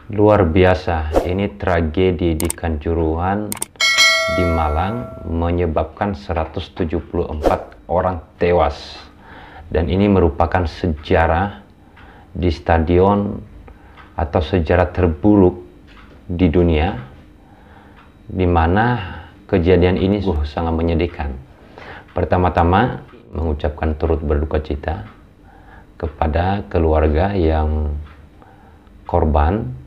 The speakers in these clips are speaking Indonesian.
Luar biasa, ini tragedi di Kanjuruhan di Malang menyebabkan 174 orang tewas. Dan ini merupakan sejarah di stadion atau sejarah terburuk di dunia, di mana kejadian ini sangat menyedihkan. Pertama-tama mengucapkan turut berduka cita kepada keluarga yang korban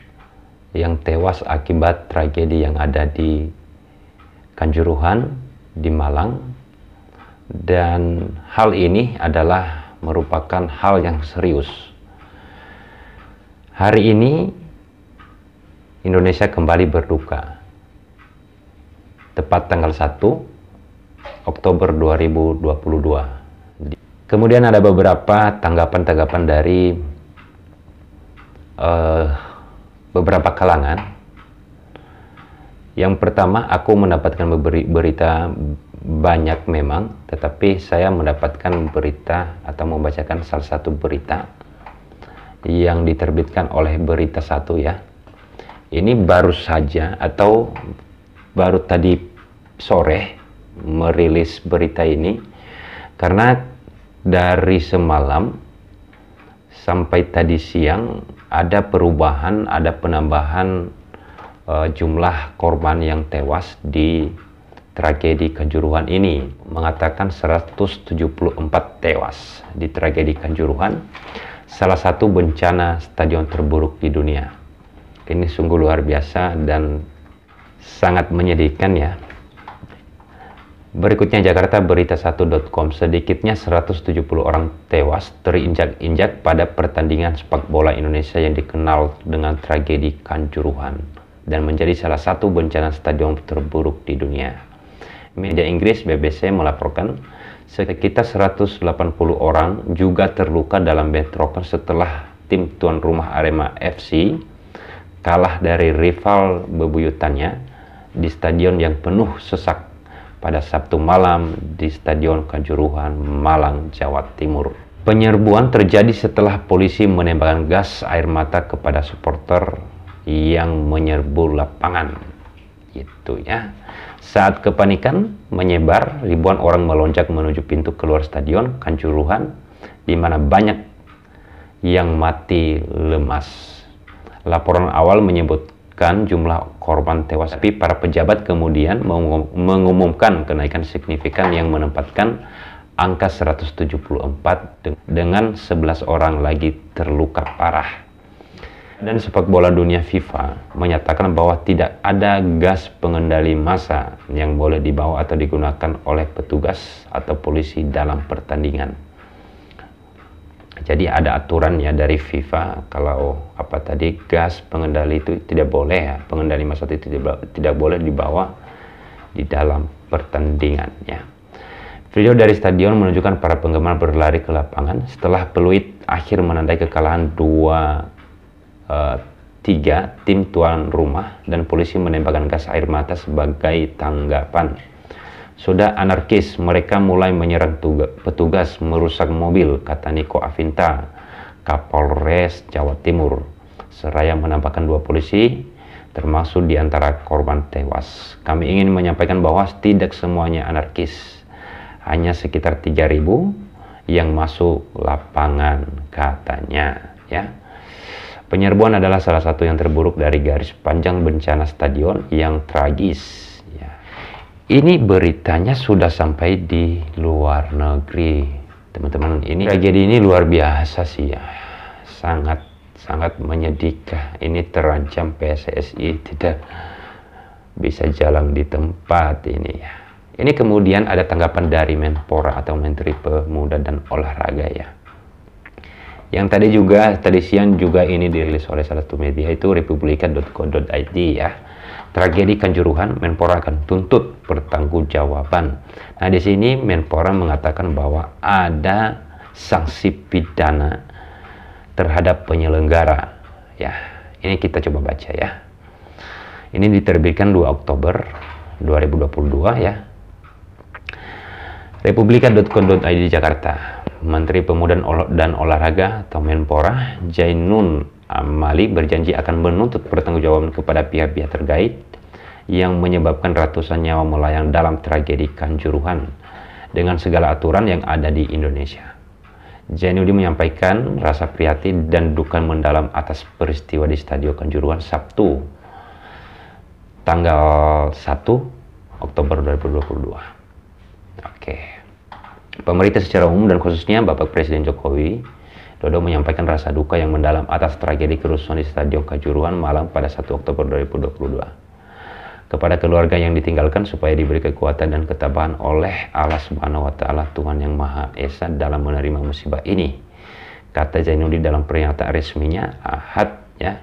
yang tewas akibat tragedi yang ada di Kanjuruhan di Malang. Dan hal ini adalah merupakan hal yang serius. Hari ini Indonesia kembali berduka, tepat tanggal 1 Oktober 2022. Kemudian ada beberapa tanggapan-tanggapan dari beberapa kalangan. Yang pertama, aku mendapatkan berita banyak memang, tetapi saya mendapatkan berita atau membacakan salah satu berita yang diterbitkan oleh Berita Satu ya. Ini baru saja atau baru tadi sore merilis berita ini, karena dari semalam sampai tadi siang ada perubahan, ada penambahan jumlah korban yang tewas di tragedi Kanjuruhan ini. Mengatakan 174 tewas di tragedi Kanjuruhan, salah satu bencana stadion terburuk di dunia. Ini sungguh luar biasa dan sangat menyedihkan ya. Berikutnya Jakarta Berita1.com, sedikitnya 170 orang tewas terinjak-injak pada pertandingan sepak bola Indonesia yang dikenal dengan tragedi Kanjuruhan dan menjadi salah satu bencana stadion terburuk di dunia. Media Inggris BBC melaporkan sekitar 180 orang juga terluka dalam bentrokan setelah tim tuan rumah Arema FC kalah dari rival bebuyutannya di stadion yang penuh sesak pada Sabtu malam di Stadion Kanjuruhan, Malang, Jawa Timur. Penyerbuan terjadi setelah polisi menembakkan gas air mata kepada supporter yang menyerbu lapangan. Gitu ya. Saat kepanikan menyebar, ribuan orang melonjak menuju pintu keluar Stadion Kanjuruhan, di mana banyak yang mati lemas. Laporan awal menyebutkan jumlah korban tewas, tapi para pejabat kemudian mengumumkan kenaikan signifikan yang menempatkan angka 174 dengan 11 orang lagi terluka parah. Dan sepak bola dunia FIFA menyatakan bahwa tidak ada gas pengendali massa yang boleh dibawa atau digunakan oleh petugas atau polisi dalam pertandingan. Jadi ada aturannya dari FIFA kalau gas pengendali itu tidak boleh ya, pengendali massa itu tidak boleh dibawa di dalam pertandingannya. Video dari stadion menunjukkan para penggemar berlari ke lapangan setelah peluit akhir menandai kekalahan 2-3 tim tuan rumah, dan polisi menembakkan gas air mata sebagai tanggapan. Sudah anarkis, mereka mulai menyerang petugas, merusak mobil, kata Niko Afinta, Kapolres Jawa Timur. Seraya menambahkan 2 polisi, termasuk di antara korban tewas. Kami ingin menyampaikan bahwa tidak semuanya anarkis. Hanya sekitar 3.000 yang masuk lapangan, katanya. Ya. Penyerbuan adalah salah satu yang terburuk dari garis panjang bencana stadion yang tragis. Ini beritanya sudah sampai di luar negeri, teman-teman. Ini tragedi ini luar biasa sih ya, sangat menyedihkan. Ini terancam PSSI tidak bisa jalan di tempat ini ya. Ini kemudian ada tanggapan dari Menpora atau Menteri Pemuda dan Olahraga ya. Yang tadi siang juga ini dirilis oleh salah satu media, itu republika.co.id ya. Tragedi Kanjuruhan, Menpora akan tuntut pertanggungjawaban. Nah, di sini Menpora mengatakan bahwa ada sanksi pidana terhadap penyelenggara. Ya, ini kita coba baca ya. Ini diterbitkan 2 Oktober 2022 ya. Republika.co.id Jakarta. Menteri Pemuda dan Olahraga atau Menpora Jainun Mali berjanji akan menuntut pertanggungjawaban kepada pihak-pihak terkait yang menyebabkan ratusan nyawa melayang dalam tragedi Kanjuruhan dengan segala aturan yang ada di Indonesia. Zainuddin menyampaikan rasa prihatin dan duka mendalam atas peristiwa di Stadion Kanjuruhan Sabtu, tanggal 1 Oktober 2022. Oke. Pemerintah secara umum dan khususnya Bapak Presiden Jokowi Dodo menyampaikan rasa duka yang mendalam atas tragedi kerusuhan di Stadion Kanjuruhan Malang pada 1 Oktober 2022. Kepada keluarga yang ditinggalkan supaya diberi kekuatan dan ketabahan oleh Allah Subhanahu wa Ta'ala, Tuhan yang Maha Esa dalam menerima musibah ini, kata Zainuddin dalam pernyataan resminya Ahad ya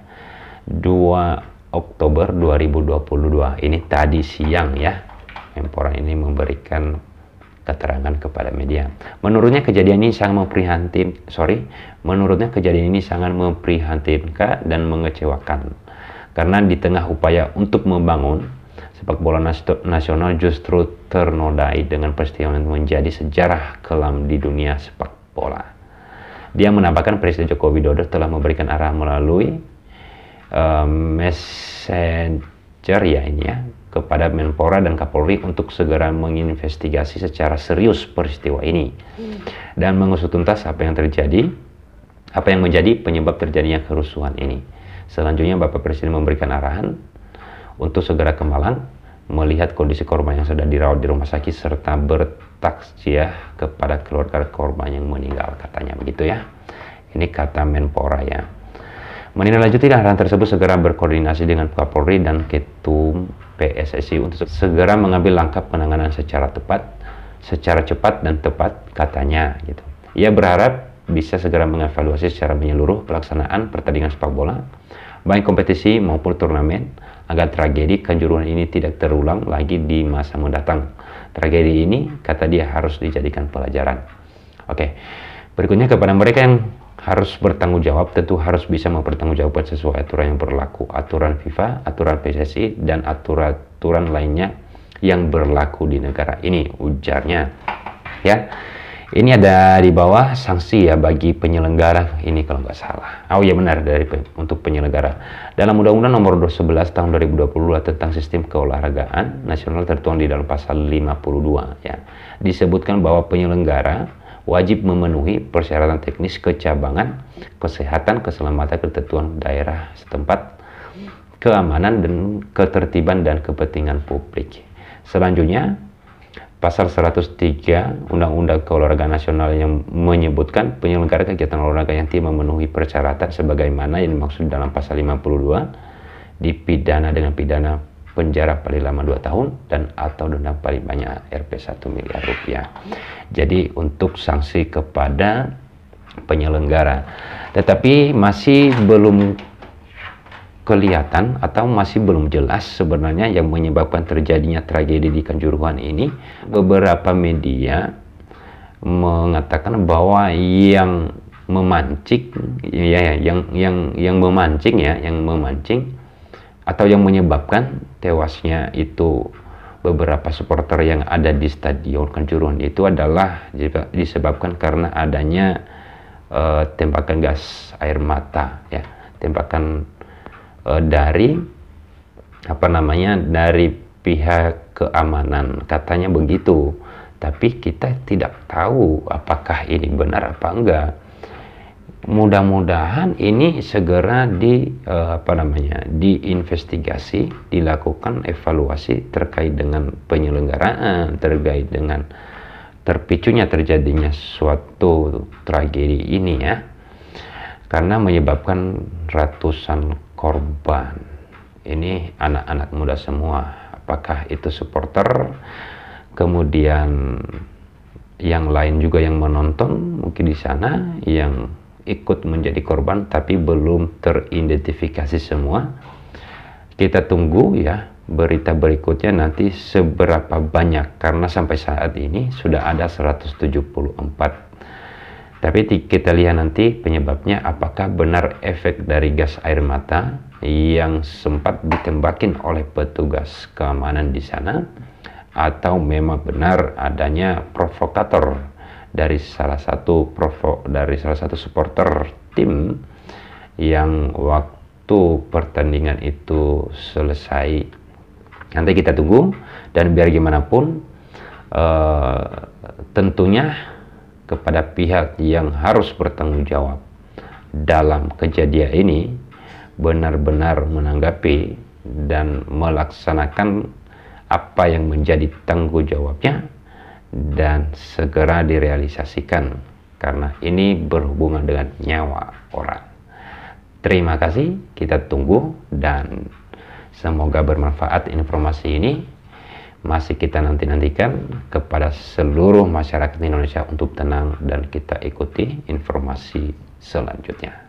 2 Oktober 2022. Ini tadi siang ya, Menpora ini memberikan keterangan kepada media. Menurutnya kejadian ini sangat memprihatinkan dan mengecewakan. Karena di tengah upaya untuk membangun sepak bola nasional justru ternodai dengan peristiwa yang menjadi sejarah kelam di dunia sepak bola. Dia menambahkan Presiden Joko Widodo telah memberikan arahan melalui messenger kepada Menpora dan Kapolri untuk segera menginvestigasi secara serius peristiwa ini dan mengusut tuntas apa yang menjadi penyebab terjadinya kerusuhan ini. Selanjutnya Bapak Presiden memberikan arahan untuk segera ke Malang melihat kondisi korban yang sedang dirawat di rumah sakit serta bertaksiah kepada keluarga korban yang meninggal, katanya begitu ya. Ini kata Menpora ya. Menindaklanjuti arahan tersebut, segera berkoordinasi dengan Kapolri dan Ketum PSSI untuk segera mengambil langkah penanganan secara cepat dan tepat, katanya gitu. Ia berharap bisa segera mengevaluasi secara menyeluruh pelaksanaan pertandingan sepak bola, baik kompetisi maupun turnamen, agar tragedi Kanjuruhan ini tidak terulang lagi di masa mendatang. Tragedi ini, kata dia, harus dijadikan pelajaran. Oke, berikutnya kepada mereka yang harus bertanggung jawab, tentu harus bisa mempertanggungjawabkan sesuai aturan yang berlaku, aturan FIFA, aturan PSSI, dan aturan lainnya yang berlaku di negara ini, ujarnya. Ya, ini ada di bawah sanksi ya bagi penyelenggara ini kalau nggak salah. Oh ya benar, untuk penyelenggara. Dalam Undang-Undang Nomor 11 Tahun 2022 tentang Sistem Keolahragaan Nasional tertuang di dalam pasal 52 ya. Disebutkan bahwa penyelenggara wajib memenuhi persyaratan teknis kecabangan, kesehatan, keselamatan, ketentuan daerah setempat, keamanan dan ketertiban dan kepentingan publik. Selanjutnya, pasal 103 Undang-Undang Keolahragaan Nasional yang menyebutkan penyelenggara kegiatan olahraga yang tidak memenuhi persyaratan sebagaimana yang dimaksud dalam pasal 52 dipidana dengan pidana penjara paling lama 2 tahun dan atau denda paling banyak Rp 1 miliar. Jadi untuk sanksi kepada penyelenggara, tetapi masih belum kelihatan atau masih belum jelas sebenarnya yang menyebabkan terjadinya tragedi di Kanjuruhan ini. Beberapa media mengatakan bahwa yang memancing atau yang menyebabkan tewasnya itu beberapa supporter yang ada di Stadion Kanjuruhan itu adalah disebabkan karena adanya tembakan gas air mata ya, tembakan dari pihak keamanan, katanya begitu. Tapi kita tidak tahu apakah ini benar apa enggak. Mudah-mudahan ini segera diinvestigasi, dilakukan evaluasi terkait dengan penyelenggaraan, terkait dengan terpicunya terjadinya suatu tragedi ini ya, karena menyebabkan ratusan korban. Ini anak-anak muda semua, apakah itu supporter, kemudian yang lain juga yang menonton mungkin di sana yang ikut menjadi korban tapi belum teridentifikasi semua. Kita tunggu ya berita berikutnya nanti seberapa banyak, karena sampai saat ini sudah ada 174. Tapi kita lihat nanti penyebabnya, apakah benar efek dari gas air mata yang sempat ditembakin oleh petugas keamanan di sana, atau memang benar adanya provokator dari salah satu supporter tim yang waktu pertandingan itu selesai. Nanti kita tunggu, dan biar gimana pun tentunya kepada pihak yang harus bertanggung jawab dalam kejadian ini benar-benar menanggapi dan melaksanakan apa yang menjadi tanggung jawabnya dan segera direalisasikan, karena ini berhubungan dengan nyawa orang. Terima kasih, kita tunggu, dan semoga bermanfaat informasi ini. Masih kita nantikan kepada seluruh masyarakat Indonesia untuk tenang dan kita ikuti informasi selanjutnya.